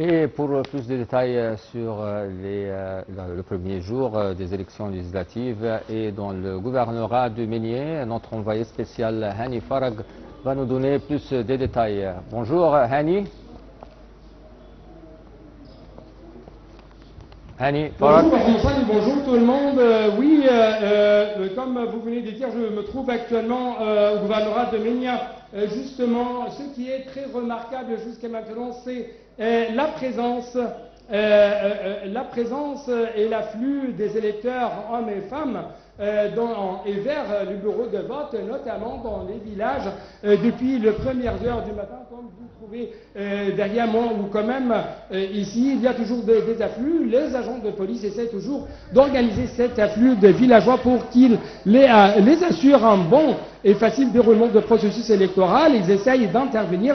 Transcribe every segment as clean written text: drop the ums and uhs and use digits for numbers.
Et pour plus de détails sur le premier jour des élections législatives et dans le gouvernorat de Ménié, notre envoyé spécial Hani Farag va nous donner plus de détails. Bonjour Hani. Hani Farag. Bonjour Hassan, bonjour tout le monde. Oui, comme vous venez de dire, je me trouve actuellement au gouvernorat de Ménia. Justement, ce qui est très remarquable jusqu'à maintenant, c'est la présence et l'afflux des électeurs, hommes et femmes, et vers le bureau de vote, notamment dans les villages, depuis les premières heures du matin, comme vous trouvez derrière moi, ou quand même ici, il y a toujours des afflux. Les agents de police essaient toujours d'organiser cet afflux de villageois pour qu'ils les assurent un bon et facile déroulement de processus électoral. Ils essayent d'intervenir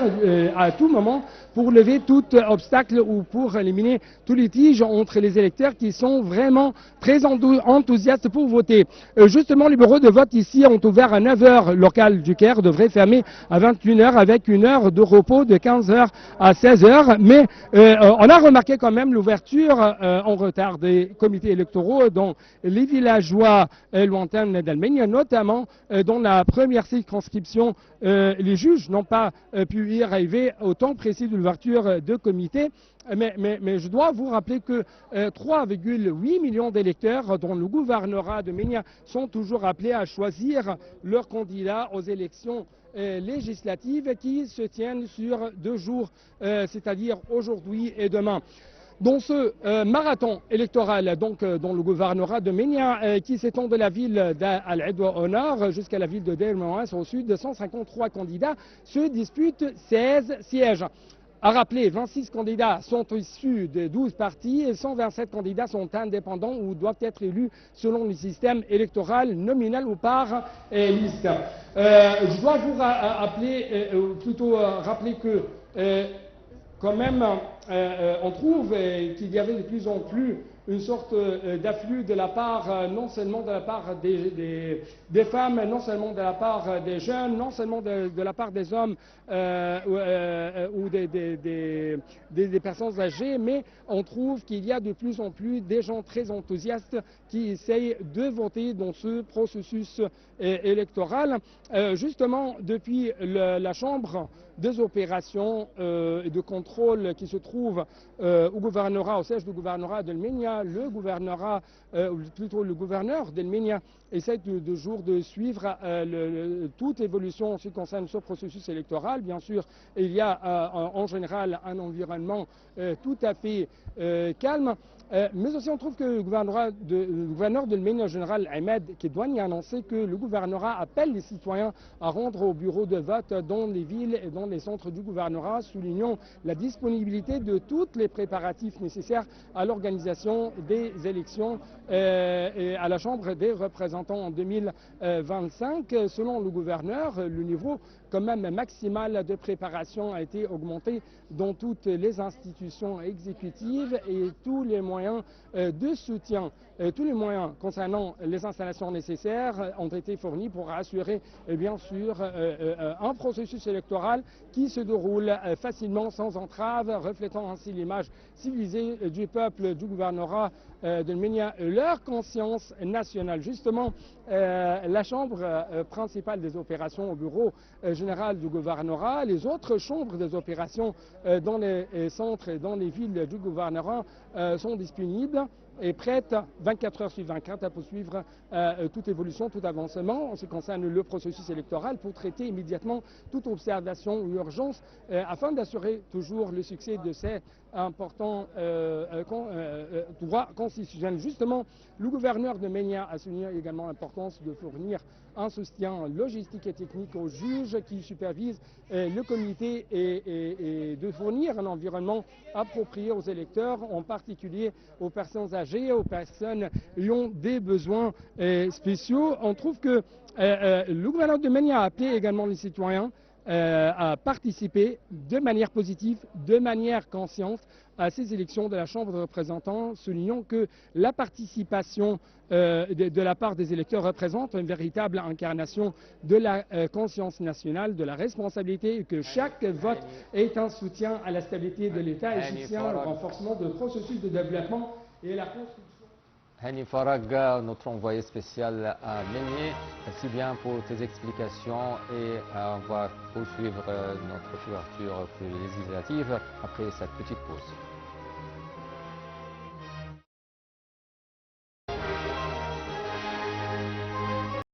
à tout moment pour lever tout obstacle ou pour éliminer tout litige entre les électeurs qui sont vraiment très enthousiastes pour voter. Justement, les bureaux de vote ici ont ouvert à 9h local du Caire, devraient fermer à 21h avec une heure de repos de 15h à 16h. Mais on a remarqué quand même l'ouverture en retard des comités électoraux dans les villageois lointains d'Allemagne, notamment dans la première circonscription. Les juges n'ont pas pu y arriver au temps précis de l'ouverture de comités. Mais je dois vous rappeler que 3,8 millions d'électeurs dont le gouvernorat de Ménia sont toujours appelés à choisir leur candidat aux élections législatives qui se tiennent sur 2 jours, c'est-à-dire aujourd'hui et demain. Dans ce marathon électoral, donc dans le gouvernorat de Ménia, qui s'étend de la ville d'Al-Edwa au nord jusqu'à la ville de Deir Mouass au sud, 153 candidats se disputent 16 sièges. À rappeler, 26 candidats sont issus de 12 partis et 127 candidats sont indépendants ou doivent être élus selon le système électoral nominal ou par liste. Je dois vous rappeler que quand même, on trouve qu'il y avait de plus en plus une sorte d'afflux de la part, non seulement de la part des femmes, non seulement de la part des jeunes, non seulement de la part des hommes ou des personnes âgées, mais on trouve qu'il y a de plus en plus des gens très enthousiastes qui essayent de voter dans ce processus électoral. Justement, depuis la Chambre des opérations et de contrôle qui se trouve au gouvernorat, au siège du gouvernorat d'El-Ménia, le gouverneur d'El-Ménia essaie de jour de suivre toute évolution en ce qui concerne ce processus électoral. Bien sûr, il y a en général un environnement tout à fait calme. Mais aussi on trouve que le gouverneur de l'El-Ménia, général Ahmed Kedouani, a annoncé que le gouvernorat appelle les citoyens à rendre au bureau de vote dans les villes et dans les centres du gouvernorat, soulignant la disponibilité de tous les préparatifs nécessaires à l'organisation des élections et à la Chambre des représentants en 2025. Selon le gouverneur, le niveau quand même maximal de préparation a été augmenté dans toutes les institutions exécutives et tous les moyens de soutien, tous les moyens concernant les installations nécessaires ont été fournis pour assurer bien sûr un processus électoral qui se déroule facilement, sans entrave, reflétant ainsi l'image civilisée du peuple du gouvernorat d'El-Ménia, leur conscience nationale. Justement, la chambre principale des opérations au bureau général du gouvernorat, les autres chambres des opérations dans les centres et dans les villes du gouvernorat sont disponibles et prête 24 heures sur 24 à poursuivre toute évolution, tout avancement en ce qui concerne le processus électoral pour traiter immédiatement toute observation ou urgence afin d'assurer toujours le succès de ces importants droits constitutionnels. Justement, le gouverneur de Ménia a souligné également l'importance de fournir un soutien logistique et technique aux juges qui supervisent le comité et de fournir un environnement approprié aux électeurs, en particulier aux personnes âgées, aux personnes ayant des besoins spéciaux. On trouve que le gouverneur de Ménia a appelé également les citoyens à participer de manière positive, de manière consciente à ces élections de la Chambre des représentants. Soulignons que la participation de la part des électeurs représente une véritable incarnation de la conscience nationale, de la responsabilité, et que chaque vote est un soutien à la stabilité de l'État et soutien au renforcement du processus de développement et la construction. Hani Farag, notre envoyé spécial à Meigné, merci bien pour tes explications et on va poursuivre notre couverture pour les législatives après cette petite pause.